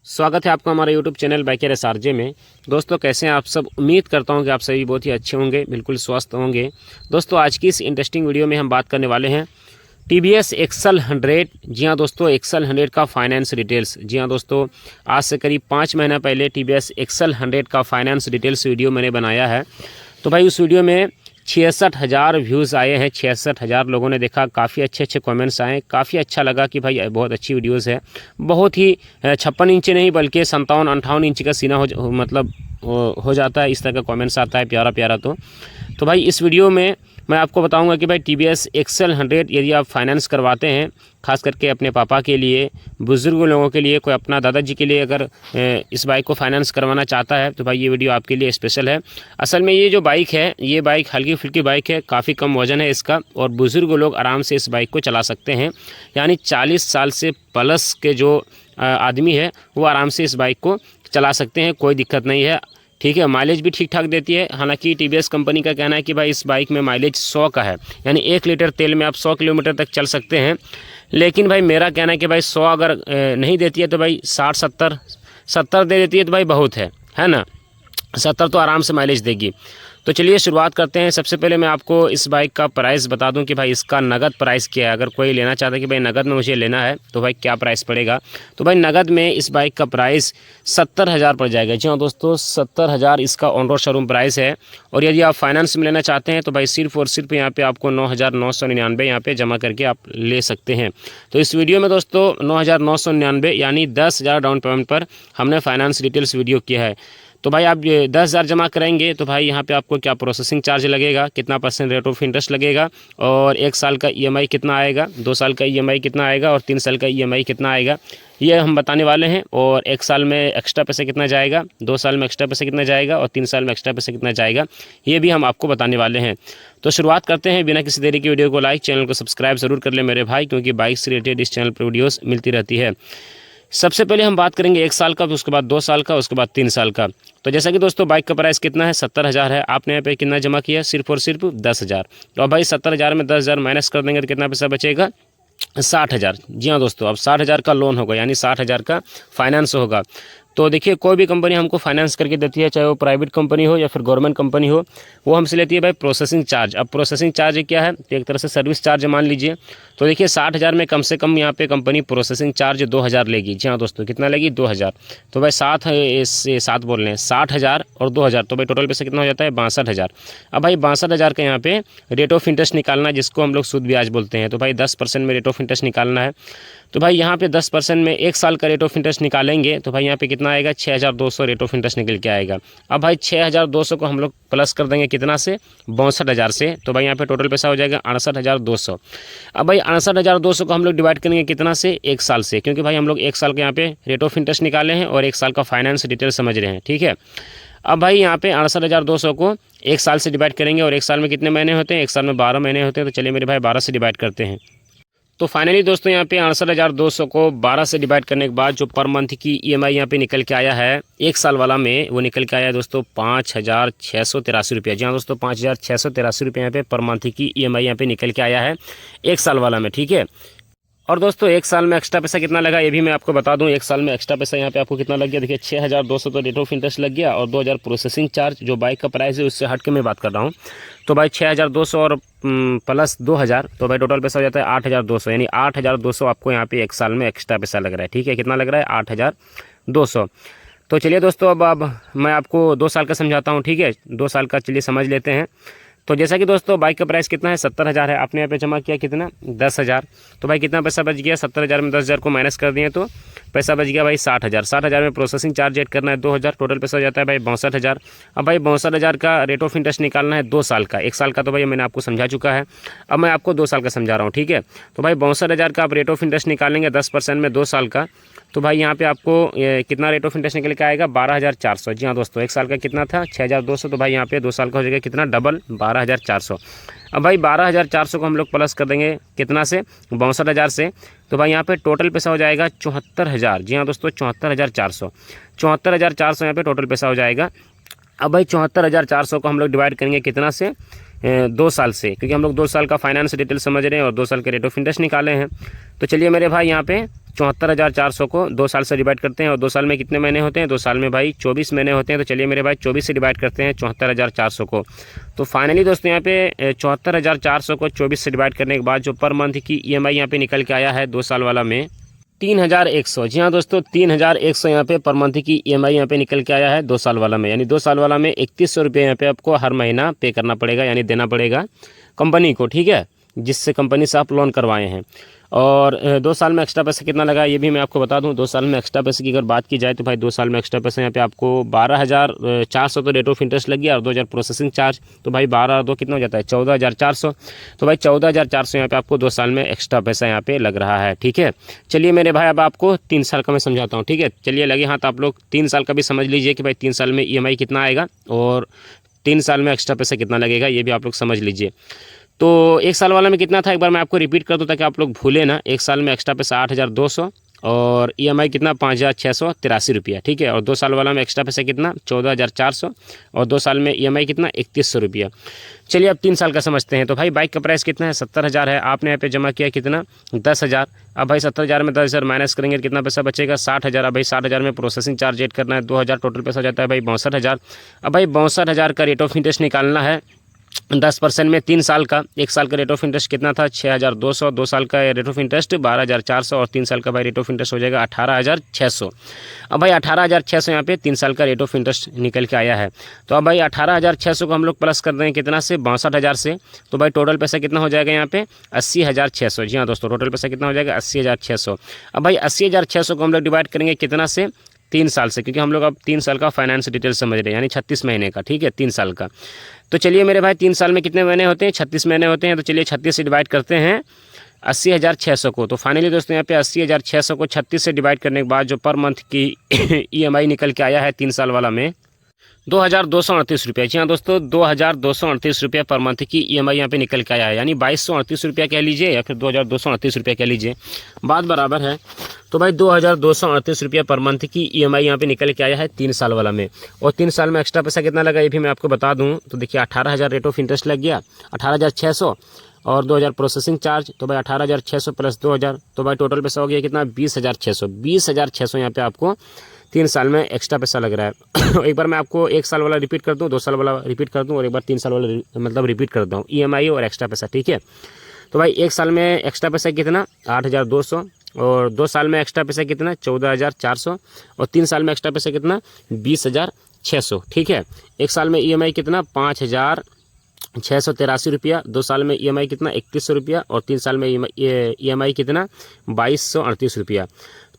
स्वागत है आपका हमारे YouTube चैनल बाइकर एसआरजे में। दोस्तों कैसे हैं आप सब। उम्मीद करता हूं कि आप सभी बहुत ही अच्छे होंगे, बिल्कुल स्वस्थ होंगे। दोस्तों आज की इस इंटरेस्टिंग वीडियो में हम बात करने वाले हैं TVS एक्सल 100। जी हाँ दोस्तों, एक्सल 100 का फाइनेंस डिटेल्स। जी हाँ दोस्तों, आज से करीब 5 महीना पहले TVS एक्सल 100 का फाइनेंस डिटेल्स वीडियो मैंने बनाया है। तो भाई उस वीडियो में 66,000 व्यूज़ आए हैं। 66,000 लोगों ने देखा। काफ़ी अच्छे अच्छे कमेंट्स आए। काफ़ी अच्छा लगा कि भाई बहुत अच्छी वीडियोस है। बहुत ही 56 इंच नहीं बल्कि 57-58 इंच का सीना हो जाता है। इस तरह का कमेंट्स आता है प्यारा प्यारा। तो भाई इस वीडियो में मैं आपको बताऊंगा कि भाई TVS एक्सल 100 यदि आप फाइनेंस करवाते हैं, खास करके अपने पापा के लिए, बुज़ुर्ग लोगों के लिए, कोई अपना दादाजी के लिए अगर इस बाइक को फाइनेंस करवाना चाहता है तो भाई ये वीडियो आपके लिए स्पेशल है। असल में ये जो बाइक है, ये बाइक हल्की फुल्की बाइक है, काफ़ी कम वज़न है इसका और बुज़ुर्ग लोग आराम से इस बाइक को चला सकते हैं। यानी 40 साल से प्लस के जो आदमी है वो आराम से इस बाइक को चला सकते हैं, कोई दिक्कत नहीं है। ठीक है, माइलेज भी ठीक ठाक देती है। हालांकि TVS कंपनी का कहना है कि भाई इस बाइक में माइलेज 100 का है, यानी 1 लीटर तेल में आप 100 किलोमीटर तक चल सकते हैं। लेकिन भाई मेरा कहना है कि भाई 100 अगर नहीं देती है तो भाई 60-70 दे देती है तो भाई बहुत है ना। 70 तो आराम से माइलेज देगी। तो चलिए शुरुआत करते हैं। सबसे पहले मैं आपको इस बाइक का प्राइस बता दूं कि भाई इसका नगद प्राइस क्या है। अगर कोई लेना चाहता है कि भाई नगद में मुझे लेना है तो भाई क्या प्राइस पड़ेगा, तो भाई नगद में इस बाइक का प्राइस 70,000 पड़ जाएगा। जी हाँ दोस्तों, 70,000 इसका ऑन रोड शोरूम प्राइस है। और यदि आप फाइनेंस में लेना चाहते हैं तो भाई सिर्फ और सिर्फ यहाँ पे आपको 9,999 यहाँ पे जमा करके आप ले सकते हैं। तो इस वीडियो में दोस्तों 9,999 यानी 10,000 डाउन पेमेंट पर हमने फाइनेंस डिटेल्स वीडियो किया है। तो भाई आप 10,000 जमा करेंगे तो भाई यहाँ पे आपको क्या प्रोसेसिंग चार्ज लगेगा, कितना % रेट ऑफ इंटरेस्ट लगेगा, और 1 साल का EMI कितना आएगा, 2 साल का EMI कितना आएगा और 3 साल का EMI कितना आएगा, ये हम बताने वाले हैं। और 1 साल में एक्स्ट्रा पैसे कितना जाएगा, 2 साल में एक्स्ट्रा पैसे कितना जाएगा और 3 साल में एक्स्ट्रा पैसे कितना जाएगा, ये भी हम आपको बताने वाले हैं। तो शुरुआत करते हैं बिना किसी देरी की। वीडियो को लाइक, चैनल को सब्सक्राइब ज़रूर कर ले मेरे भाई, क्योंकि बाइक से रिलेटेड इस चैनल पर वीडियोज़ मिलती रहती है। सबसे पहले हम बात करेंगे 1 साल का, फिर उसके बाद 2 साल का, उसके बाद 3 साल का। तो जैसा कि दोस्तों बाइक का प्राइस कितना है, 70,000 है। आपने यहाँ पे कितना जमा किया, सिर्फ और सिर्फ 10,000। तो अब भाई 70,000 में 10,000 माइनस कर देंगे तो कितना पैसा बचेगा, 60,000। जी हाँ दोस्तों, अब 60,000 का लोन होगा, यानी 60,000 का फाइनेंस होगा। तो देखिए कोई भी कंपनी हमको फाइनेंस करके देती है, चाहे वो प्राइवेट कंपनी हो या फिर गवर्नमेंट कंपनी हो, वो हमसे लेती है भाई प्रोसेसिंग चार्ज। अब प्रोसेसिंग चार्ज क्या है, तो एक तरह से सर्विस चार्ज मान लीजिए। तो देखिए 60,000 में कम से कम यहाँ पे कंपनी प्रोसेसिंग चार्ज 2,000 लेगी। जी हाँ दोस्तों, कितना लेगी, 2,000। तो भाई 7 बोल रहे हैं, 60,000 और 2,000, तो भाई टोटल पैसा कितना हो जाता है, 62,000। अब भाई 62,000 का यहाँ पे रेट ऑफ इंटरेस्ट निकालना है, जिसको हम लोग सूद ब्याज बोलते हैं। तो भाई 10% में रेट ऑफ इंटरेस्ट निकालना है। तो भाई यहाँ पे 10% में 1 साल का रेट ऑफ इंटरेस्ट निकालेंगे तो भाई यहाँ पे कितना आएगा, 6,200 रेट ऑफ इंटरेस्ट निकल के आएगा। अब भाई 6,200 को हम लोग प्लस कर देंगे कितना से, 62,000 से। तो भाई यहाँ पे टोटल पैसा हो जाएगा 68,200। अब भाई 68,200 को हम लोग डिवाइड करेंगे कितना से, 1 साल से, क्योंकि भाई हम लोग 1 साल के यहाँ पे रेट ऑफ इंटरेस्ट निकाले हैं और 1 साल का फाइनेंस डिटेल समझ रहे हैं। ठीक है, अब भाई यहाँ पे 68,200 को 1 साल से डिवाइड करेंगे, और 1 साल में कितने महीने होते हैं, 1 साल में 12 महीने होते हैं। तो चलिए मेरे भाई 12 से डिवाइड करते हैं। तो फाइनली दोस्तों यहाँ पे 68,200 को 12 से डिवाइड करने के बाद जो पर मंथ की EMI यहाँ पे निकल के आया है 1 साल वाला में, वो निकल के आया है दोस्तों 5,683 रुपया। जी हाँ दोस्तों, 5,683 रुपये यहाँ पे पर मंथ की EMI यहाँ पे निकल के आया है 1 साल वाला में। ठीक है, और दोस्तों 1 साल में एक्स्ट्रा पैसा कितना लगा ये भी मैं आपको बता दूं। 1 साल में एक्स्ट्रा पैसा यहाँ पे आपको कितना लग गया, देखिए 6,200 तो रेट ऑफ इंटरेस्ट लग गया, और 2,000 प्रोसेसिंग चार्ज जो बाइक का प्राइस है उससे हट के मैं बात कर रहा हूँ। तो भाई 6,200 और प्लस 2,000, तो भाई टोटल पैसा हो जाता है 8,200, यानी 8,200 आपको यहाँ पे 1 साल में एक्स्ट्रा पैसा लग रहा है। ठीक है, कितना लग रहा है, 8,200। तो चलिए दोस्तों अब मैं आपको 2 साल का समझाता हूँ। ठीक है, 2 साल का चलिए समझ लेते हैं। तो जैसा कि दोस्तों बाइक का प्राइस कितना है, 70,000 है। आपने यहाँ पे जमा किया कितना, 10,000। तो भाई कितना पैसा बच गया, 70,000 में 10,000 को माइनस कर दिए तो पैसा बच गया भाई 60,000। 60,000 में प्रोसेसिंग चार्ज ऐड करना है 2,000, टोटल पैसा हो जाता है भाई 62,000। अब भाई 62,000 का रेट ऑफ इंटरेस्ट निकालना है 2 साल का। 1 साल का तो भाई मैंने आपको समझा चुका है, अब मैं आपको 2 साल का समझा रहा हूँ। ठीक है, तो भाई 62,000 का आप रेट ऑफ इंटरेस्ट निकालेंगे 10% में 2 साल का, तो भाई यहाँ पे आपको कितना रेट ऑफ इंटरेस्ट निकल के आएगा, 12,400। जी हाँ दोस्तों, 1 साल का कितना था, 6,200, तो भाई यहाँ पे 2 साल का हो जाएगा कितना, डबल, 12,400। अब भाई 12,400 को हम लोग प्लस कर देंगे कितना से, 62,000 से। तो भाई यहाँ पे टोटल पैसा हो जाएगा 74,000। जी हाँ दोस्तों, 74,400। 74,400 यहाँ पे टोटल पैसा हो जाएगा। अब भाई 74,400 को हम लोग डिवाइड करेंगे कितना से, 2 साल से, क्योंकि हम लोग 2 साल का फाइनेंस डिटेल समझ रहे हैं और 2 साल के रेट ऑफ इंटरेस्ट निकाले हैं। तो चलिए मेरे भाई यहाँ पे 74,400 को 2 साल से डिवाइड करते हैं। और 2 साल में कितने महीने होते हैं? 2 साल में भाई 24 महीने होते हैं। तो चलिए मेरे भाई 24 से डिवाइड करते हैं 74,400 को। तो फाइनली दोस्तों यहाँ पे 74,400 को 24 से डिवाइड करने के बाद जो पर मंथ की EMI यहाँ पे निकल के आया है 2 साल वाला में 3,100। जी हाँ दोस्तों, 3,100 यहाँ पे पर मंथ की EMI यहाँ पे निकल के आया है 2 साल वाला में। यानी 2 साल वाला में 3100 रुपये यहाँ पे आपको हर महीना पे करना पड़ेगा, यानी देना पड़ेगा कंपनी को, ठीक है, जिससे कंपनी से आप लोन करवाए हैं। और 2 साल में एक्स्ट्रा पैसा कितना लगा ये भी मैं आपको बता दूं। 2 साल में एक्स्ट्रा पैसे की अगर बात की जाए तो भाई 2 साल में एक्स्ट्रा पैसा यहाँ पे आपको 12,400 तो रेट ऑफ इंटरेस्ट लग गया और 2,000 प्रोसेसिंग चार्ज, तो भाई 12 और 2 कितना हो जाता है? 14,400। तो भाई 14,400 यहाँ पे आपको 2 साल में एक्स्ट्रा पैसा यहाँ पे लग रहा है, ठीक है। चलिए मेरे भाई अब आपको 3 साल का मैं समझाता हूँ, ठीक है। चलिए लगे हाथ आप लोग 3 साल का भी समझ लीजिए कि भाई 3 साल में EMI कितना आएगा और 3 साल में एक्स्ट्रा पैसा कितना लगेगा, ये भी आप लोग समझ लीजिए। तो 1 साल वाला में कितना था एक बार मैं आपको रिपीट कर दूं ताकि आप लोग भूले ना। 1 साल में एक्स्ट्रा पैसा 8,200 और EMI कितना 5,683 रुपया, ठीक है। और 2 साल वाला में एक्स्ट्रा पैसा कितना 14,400 और 2 साल में EMI कितना 3,100 रुपया। चलिए अब 3 साल का समझते हैं। तो भाई बाइक का प्राइस कितना है? 70,000 है। आपने यहाँ पे जमा किया कितना? 10,000। अब भाई 70,000 में 10,000 माइनस करेंगे कितना पैसा बचेगा? 60,000। अब भाई 60,000 में प्रोसेसिंग चार्ज ऐड करना है 2,000, टोटल पैसा हो जाता है भाई 62,000। अब भाई 62,000 का रेट ऑफ इंटरेस्ट निकालना है 10% में 3 साल का। 1 साल का रेट ऑफ इंटरेस्ट कितना था? 6,200। 2 साल का रेट ऑफ इंटरेस्ट 12,400 और 3 साल का भाई रेट ऑफ इंटरेस्ट हो जाएगा 18,600। अब भाई 18,600 यहाँ पे 3 साल का रेट ऑफ इंटरेस्ट निकल के आया है। तो अब भाई 18,600 को हम लोग प्लस कर दें कितना से? 62,000 से। तो भाई टोटल पैसा कितना हो जाएगा यहाँ पे? 80,600। जी हाँ दोस्तों, टोटल पैसा कितना हो जाएगा? 80,600। अब भाई 80,600 को हम लोग डिवाइड करेंगे कितना से? 3 साल से, क्योंकि हम लोग अब 3 साल का फाइनेंस डिटेल समझ रहे हैं, यानी 36 महीने का, ठीक है, 3 साल का। तो चलिए मेरे भाई 3 साल में कितने महीने होते हैं? 36 महीने होते हैं। तो चलिए 36 से डिवाइड करते हैं 80,600 को। तो फाइनली दोस्तों यहाँ पे 80,600 को 36 से डिवाइड करने के बाद जो पर मंथ की EMI निकल के आया है 3 साल वाला में 2,238 रुपया। जी हाँ दोस्तों, 2,238 रुपया पर मंथ की EMI यहाँ पे निकल के आया है, यानी 2,238 रुपया कह लीजिए या फिर 2,238 रुपया कह लीजिए, बात बराबर है। तो भाई 2,238 रुपया पर मंथ की EMI यहाँ पे निकल के आया है 3 साल वाला में। और 3 साल में एक्स्ट्रा पैसा कितना लगा ये भी मैं आपको बता दूँ। तो देखिए 18,000 रेट ऑफ इंटरेस्ट लग गया, 18,600 और 2,000 प्रोसेसिंग चार्ज, तो भाई 18,600 प्लस 2,000, तो भाई टोटल पैसा हो गया कितना? 20,600। 20,600 यहाँ पे आपको 3 साल में एक्स्ट्रा पैसा लग रहा है। एक बार मैं आपको 1 साल वाला रिपीट कर दूँ, 2 साल वाला रिपीट कर दूँ और एक बार 3 साल वाला मतलब रिपीट करता हूँ, EMI और एक्स्ट्रा पैसा, ठीक है। तो भाई 1 साल में एक्स्ट्रा पैसा कितना? 8,200 और 2 साल में एक्स्ट्रा पैसा कितना? 14,400 और 3 साल में एक्स्ट्रा पैसा कितना? 20,600, ठीक है। 1 साल में EMI कितना? 5,683 रुपया। 2 साल में EMI कितना? 3,100 रुपया और 3 साल में EMI कितना? 2,238 रुपया।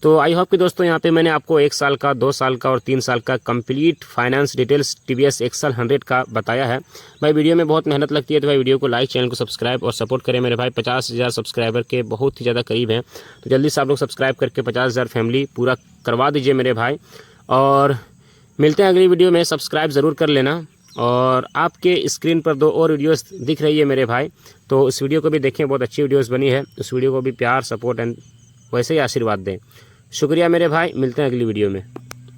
तो आई होप कि दोस्तों यहाँ पे मैंने आपको 1 साल का, 2 साल का और 3 साल का complete finance details TVS XL 100 का बताया है। भाई वीडियो में बहुत मेहनत लगती है, तो भाई वीडियो को लाइक, चैनल को सब्सक्राइब और सपोर्ट करें मेरे भाई। 50,000 सब्सक्राइबर के बहुत ही ज़्यादा करीब हैं, तो जल्दी से आप लोग सब्सक्राइब करके 50,000 फैमिली पूरा करवा दीजिए मेरे भाई। और मिलते हैं अगली वीडियो में, सब्सक्राइब ज़रूर कर लेना। और आपके स्क्रीन पर 2 और वीडियोस दिख रही है मेरे भाई, तो उस वीडियो को भी देखें, बहुत अच्छी वीडियोस बनी है। उस वीडियो को भी प्यार, सपोर्ट एंड वैसे ही आशीर्वाद दें। शुक्रिया मेरे भाई, मिलते हैं अगली वीडियो में।